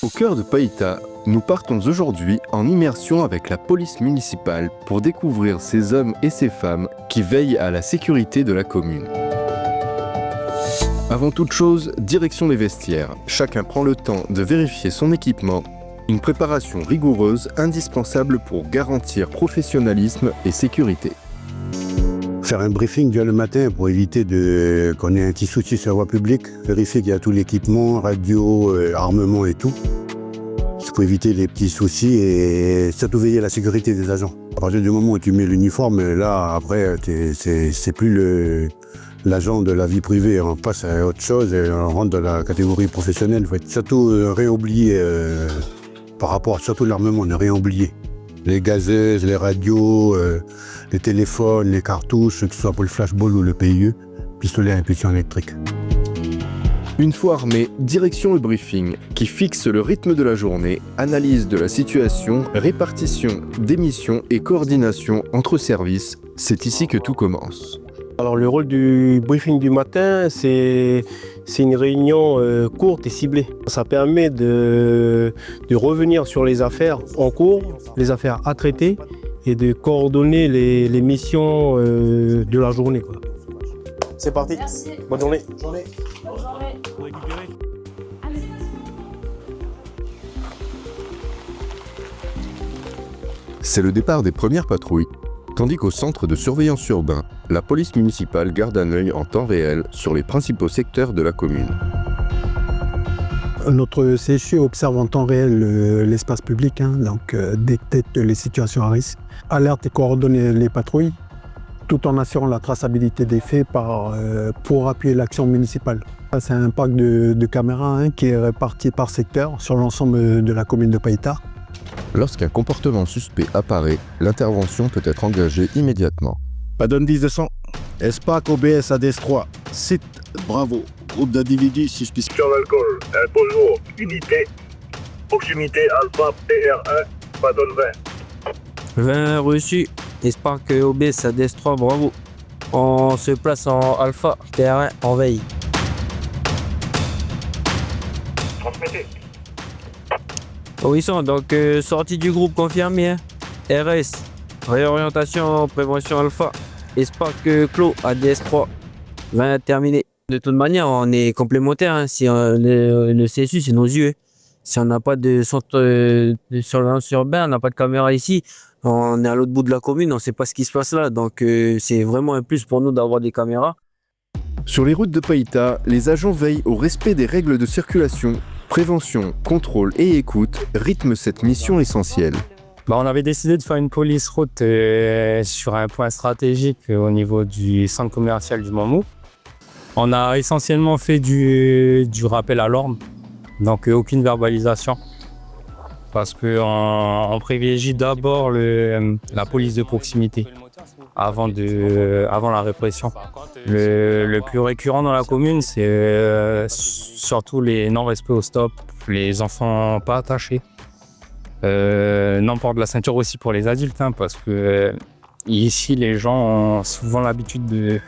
Au cœur de Païta, nous partons aujourd'hui en immersion avec la police municipale pour découvrir ces hommes et ces femmes qui veillent à la sécurité de la commune. Avant toute chose, direction des vestiaires. Chacun prend le temps de vérifier son équipement. Une préparation rigoureuse indispensable pour garantir professionnalisme et sécurité. Faire un briefing déjà le matin pour éviter qu'on ait un petit souci sur la voie publique. Vérifier qu'il y a tout l'équipement, radio, armement et tout. C'est pour éviter les petits soucis et surtout veiller à la sécurité des agents. À partir du moment où tu mets l'uniforme, là après c'est plus l'agent de la vie privée. On passe à autre chose et on rentre dans la catégorie professionnelle. Il faut surtout rien oublier par rapport surtout à l'armement, ne rien oublier. Les gazeuses, les radios, les téléphones, les cartouches, que ce soit pour le flashball ou le PIE, pistolet à impulsion électrique. Une fois armé, direction le briefing, qui fixe le rythme de la journée, analyse de la situation, répartition des missions et coordination entre services. C'est ici que tout commence. Alors le rôle du briefing du matin, c'est une réunion courte et ciblée. Ça permet de revenir sur les affaires en cours, les affaires à traiter et de coordonner les missions de la journée, quoi. C'est parti. Merci. Bonne journée. Bonne journée. C'est le départ des premières patrouilles, tandis qu'au centre de surveillance urbain, la police municipale garde un œil en temps réel sur les principaux secteurs de la commune. Notre CSU observe en temps réel l'espace public, donc détecte les situations à risque, alerte et coordonne les patrouilles, tout en assurant la traçabilité des faits pour appuyer l'action municipale. C'est un parc de caméras qui est réparti par secteur sur l'ensemble de la commune de Païta. Lorsqu'un comportement suspect apparaît, l'intervention peut être engagée immédiatement. Padone 10-200, ESPAC OBS ADS3, site, bravo, groupe d'individus suspicieux. Sur l'alcool, bonjour, unité, proximité Alpha PR1, Padone 20. 20 reçu, ESPAC OBS ADS3, bravo. On se place en Alpha PR1 en veille. Transmettez. Oui, donc sortie du groupe confirmé. RS, réorientation, prévention alpha. ESPAC clos, ADS3, 20 terminé. De toute manière, on est complémentaires. Si le CSU, c'est nos yeux. Si on n'a pas de centre de surveillance urbaine, on n'a pas de caméra ici, on est à l'autre bout de la commune, on ne sait pas ce qui se passe là. Donc c'est vraiment un plus pour nous d'avoir des caméras. Sur les routes de Païta, les agents veillent au respect des règles de circulation. Prévention, contrôle et écoute rythment cette mission essentielle. On avait décidé de faire une police route sur un point stratégique au niveau du centre commercial du Mamou. On a essentiellement fait du rappel à l'ordre, donc aucune verbalisation. Parce qu'on privilégie d'abord la police de proximité avant la répression. Le plus récurrent dans la commune, c'est surtout les non-respects au stop, les enfants pas attachés. Non-port de la ceinture aussi pour les adultes, parce que ici, les gens ont souvent l'habitude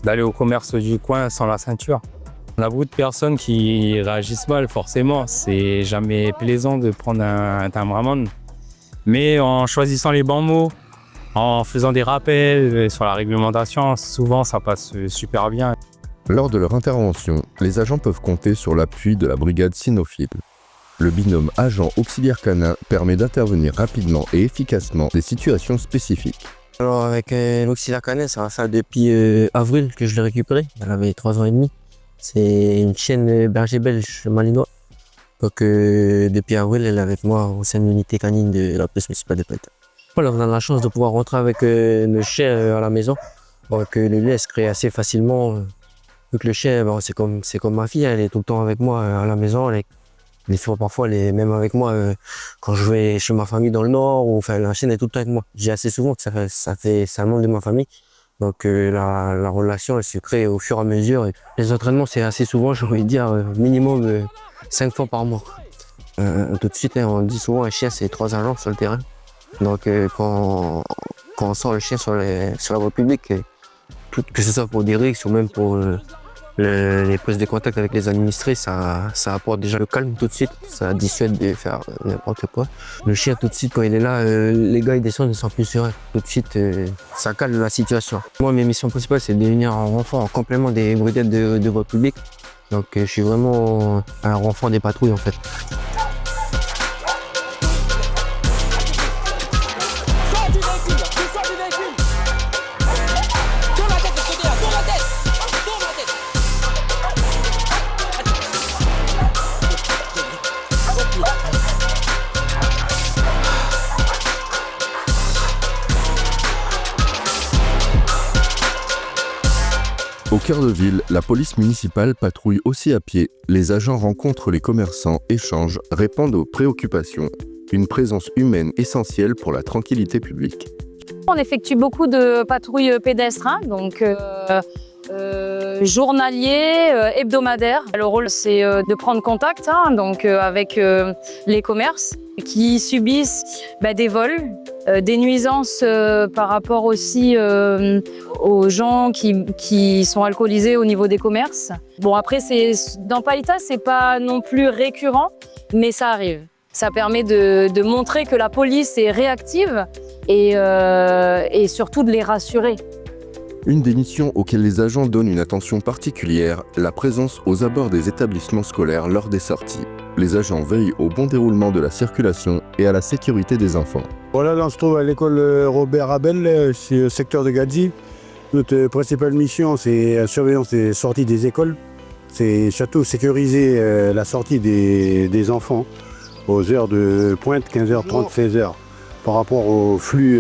d'aller au commerce du coin sans la ceinture. On a beaucoup de personnes qui réagissent mal, forcément. C'est jamais plaisant de prendre un timbre amende. Mais en choisissant les bons mots, en faisant des rappels sur la réglementation, souvent ça passe super bien. Lors de leur intervention, les agents peuvent compter sur l'appui de la brigade cynophile. Le binôme agent auxiliaire canin permet d'intervenir rapidement et efficacement des situations spécifiques. Alors avec l'auxiliaire canin, ça va faire depuis avril que je l'ai récupéré. Elle avait 3 ans et demi. C'est une chienne berger belge malinois. Donc depuis avril, elle est avec moi au sein de l'unité canine de la police municipale de Païta. Voilà, on a la chance de pouvoir rentrer avec le chien à la maison. Donc le lien se crée assez facilement. Vu que le chien, c'est comme ma fille, elle est tout le temps avec moi à la maison. Des fois, parfois, elle est même avec moi quand je vais chez ma famille dans le Nord. La chienne est tout le temps avec moi. Je dis assez souvent que c'est un membre de ma famille. Donc la relation, elle se crée au fur et à mesure. Les entraînements, c'est assez souvent, j'ai envie de dire, minimum 5 fois par mois. Tout de suite, on dit souvent un chien, c'est 3 agents sur le terrain. Donc quand on sort le chien sur la voie publique, que ce soit pour des rixes ou même pour Les prises de contact avec les administrés, ça apporte déjà le calme tout de suite, ça dissuade de faire n'importe quoi. Le chien tout de suite quand il est là, les gars ils descendent, ils sont plus sereins. Tout de suite, ça calme la situation. Moi mes missions principales c'est de devenir un renfort en complément des brigades de voie publique. Donc je suis vraiment un renfort des patrouilles en fait. Au cœur de ville, la police municipale patrouille aussi à pied. Les agents rencontrent les commerçants, échangent, répondent aux préoccupations. Une présence humaine essentielle pour la tranquillité publique. On effectue beaucoup de patrouilles pédestres, donc journaliers, hebdomadaires. Le rôle, c'est de prendre contact donc, avec les commerces qui subissent des vols, des nuisances par rapport aussi aux gens qui sont alcoolisés au niveau des commerces. Bon, après, dans Païta, c'est pas non plus récurrent, mais ça arrive. Ça permet de montrer que la police est réactive et surtout de les rassurer. Une des missions auxquelles les agents donnent une attention particulière, la présence aux abords des établissements scolaires lors des sorties. Les agents veillent au bon déroulement de la circulation et à la sécurité des enfants. Voilà, là on se trouve à l'école Robert Abel, c'est le secteur de Gadji. Notre principale mission, c'est la surveillance des sorties des écoles. C'est surtout sécuriser la sortie des enfants aux heures de pointe, 15h30, 16h, par rapport au flux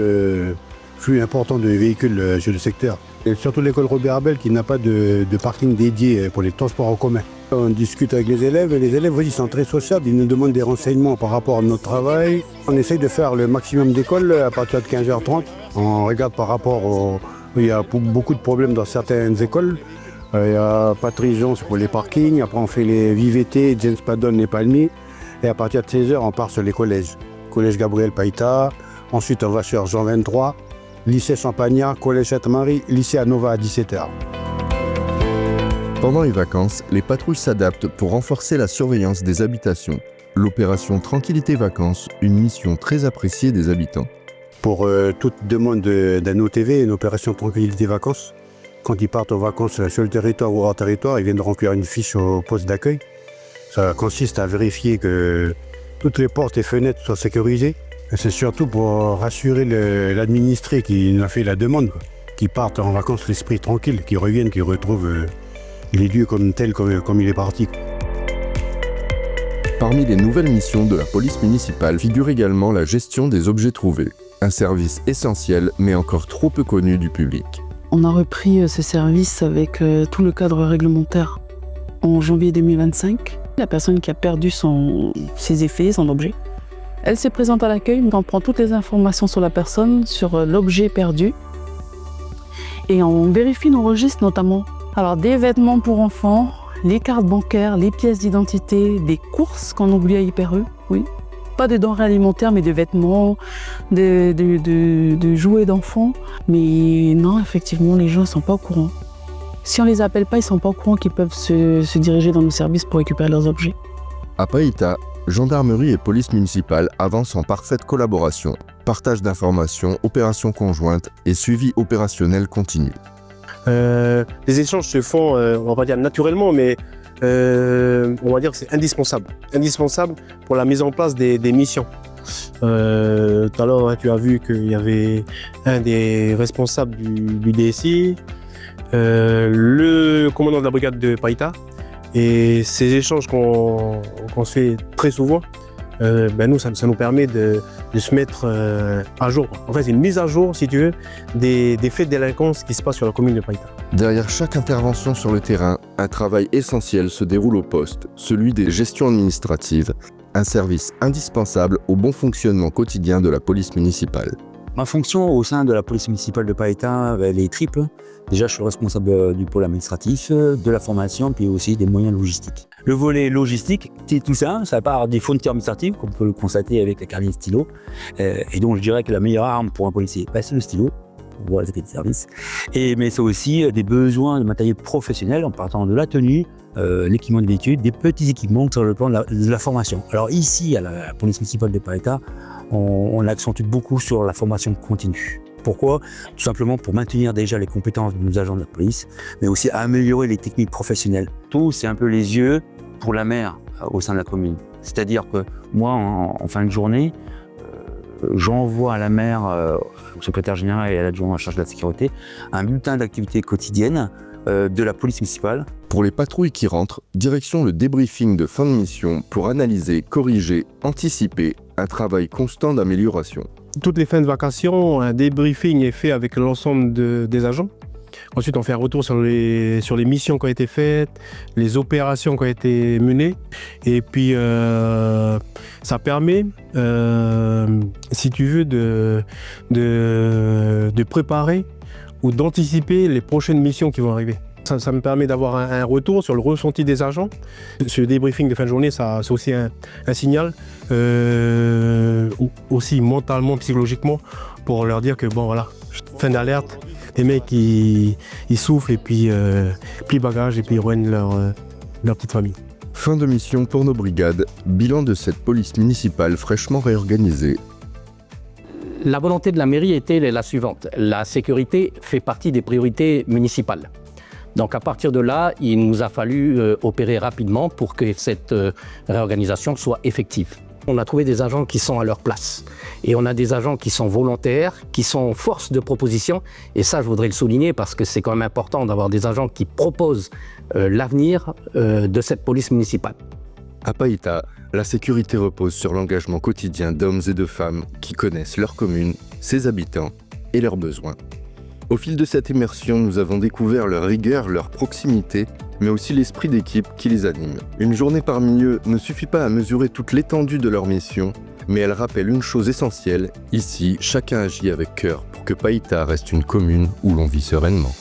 important de véhicules sur le secteur. Et surtout l'école Robert Abel qui n'a pas de parking dédié pour les transports en commun. On discute avec les élèves et les élèves ils sont très sociables, ils nous demandent des renseignements par rapport à notre travail. On essaye de faire le maximum d'écoles à partir de 15h30. On regarde par rapport il y a beaucoup de problèmes dans certaines écoles. Il y a Patricion, c'est pour les parkings. Après on fait les VVT, James Padon et Palmiers. Et à partir de 16h on part sur les collèges. Collège Gabriel Païta, ensuite on va sur Jean 23. Lycée Champagnat, Collège Sainte-Marie, lycée à Nova à 17h. Pendant les vacances, les patrouilles s'adaptent pour renforcer la surveillance des habitations. L'opération Tranquillité Vacances, une mission très appréciée des habitants. Pour toute demande d'un OTV, une opération Tranquillité Vacances, quand ils partent en vacances sur le territoire ou hors territoire, ils viennent remplir une fiche au poste d'accueil. Ça consiste à vérifier que toutes les portes et fenêtres soient sécurisées. C'est surtout pour rassurer l'administré qui a fait la demande, qui partent en vacances l'esprit tranquille, qui reviennent, qui retrouvent les lieux comme tels, comme il est parti. Parmi les nouvelles missions de la police municipale figure également la gestion des objets trouvés, un service essentiel mais encore trop peu connu du public. On a repris ce service avec tout le cadre réglementaire en janvier 2025. La personne qui a perdu ses effets, son objet, elle se présente à l'accueil, on prend toutes les informations sur la personne, sur l'objet perdu. Et on vérifie nos registres notamment. Alors des vêtements pour enfants, les cartes bancaires, les pièces d'identité, des courses qu'on oublie à Hyper E, oui. Pas de denrées alimentaires, mais de vêtements, de jouets d'enfants. Mais non, effectivement, les gens ne sont pas au courant. Si on ne les appelle pas, ils ne sont pas au courant qu'ils peuvent se diriger dans nos services pour récupérer leurs objets. À Païta, gendarmerie et police municipale avancent en parfaite collaboration, partage d'informations, opérations conjointes et suivi opérationnel continu. Les échanges se font, on va pas dire naturellement, mais on va dire que c'est indispensable. Indispensable pour la mise en place des missions. Tout à l'heure, tu as vu qu'il y avait un des responsables du DSI, le commandant de la brigade de Païta. Et ces échanges qu'on se fait très souvent, nous, ça nous permet de se mettre à jour. En fait, c'est une mise à jour, si tu veux, des faits de délinquance qui se passent sur la commune de Païta. Derrière chaque intervention sur le terrain, un travail essentiel se déroule au poste, celui des gestions administratives, un service indispensable au bon fonctionnement quotidien de la police municipale. Ma fonction au sein de la police municipale de Païta, elle est triple. Déjà, je suis responsable du pôle administratif, de la formation, puis aussi des moyens logistiques. Le volet logistique, c'est tout ça part des fournitures administratives, comme on peut le constater avec la carnet stylo. Et donc, je dirais que la meilleure arme pour un policier, c'est le stylo. pour voir la qualité de service. Mais c'est aussi des besoins de matériel professionnel en partant de la tenue, l'équipement de véhicule, des petits équipements sur le plan de la formation. Alors ici, à la police municipale de Païta, on accentue beaucoup sur la formation continue. Pourquoi? Tout simplement pour maintenir déjà les compétences de nos agents de la police, mais aussi améliorer les techniques professionnelles. Tout, c'est un peu les yeux pour la maire au sein de la commune. C'est-à-dire que moi, en fin de journée, j'envoie à la maire, au secrétaire général et à l'adjoint en charge de la sécurité, un bulletin d'activité quotidienne de la police municipale. Pour les patrouilles qui rentrent, direction le débriefing de fin de mission pour analyser, corriger, anticiper un travail constant d'amélioration. Toutes les fins de vacations, un débriefing est fait avec l'ensemble des agents. Ensuite, on fait un retour sur les missions qui ont été faites, les opérations qui ont été menées. Et puis, ça permet, si tu veux, de préparer ou d'anticiper les prochaines missions qui vont arriver. Ça me permet d'avoir un retour sur le ressenti des agents. Ce débriefing de fin de journée, c'est aussi un signal, aussi mentalement, psychologiquement, pour leur dire que bon voilà, fin d'alerte, les mecs ils soufflent et puis plient bagages et puis ils rejoignent leur petite famille. Fin de mission pour nos brigades, bilan de cette police municipale fraîchement réorganisée. La volonté de la mairie était la suivante. La sécurité fait partie des priorités municipales. Donc à partir de là, il nous a fallu opérer rapidement pour que cette réorganisation soit effective. On a trouvé des agents qui sont à leur place. Et on a des agents qui sont volontaires, qui sont force de proposition. Et ça, je voudrais le souligner parce que c'est quand même important d'avoir des agents qui proposent l'avenir de cette police municipale. À Païta, la sécurité repose sur l'engagement quotidien d'hommes et de femmes qui connaissent leur commune, ses habitants et leurs besoins. Au fil de cette immersion, nous avons découvert leur rigueur, leur proximité, mais aussi l'esprit d'équipe qui les anime. Une journée parmi eux ne suffit pas à mesurer toute l'étendue de leur mission, mais elle rappelle une chose essentielle, ici, chacun agit avec cœur pour que Païta reste une commune où l'on vit sereinement.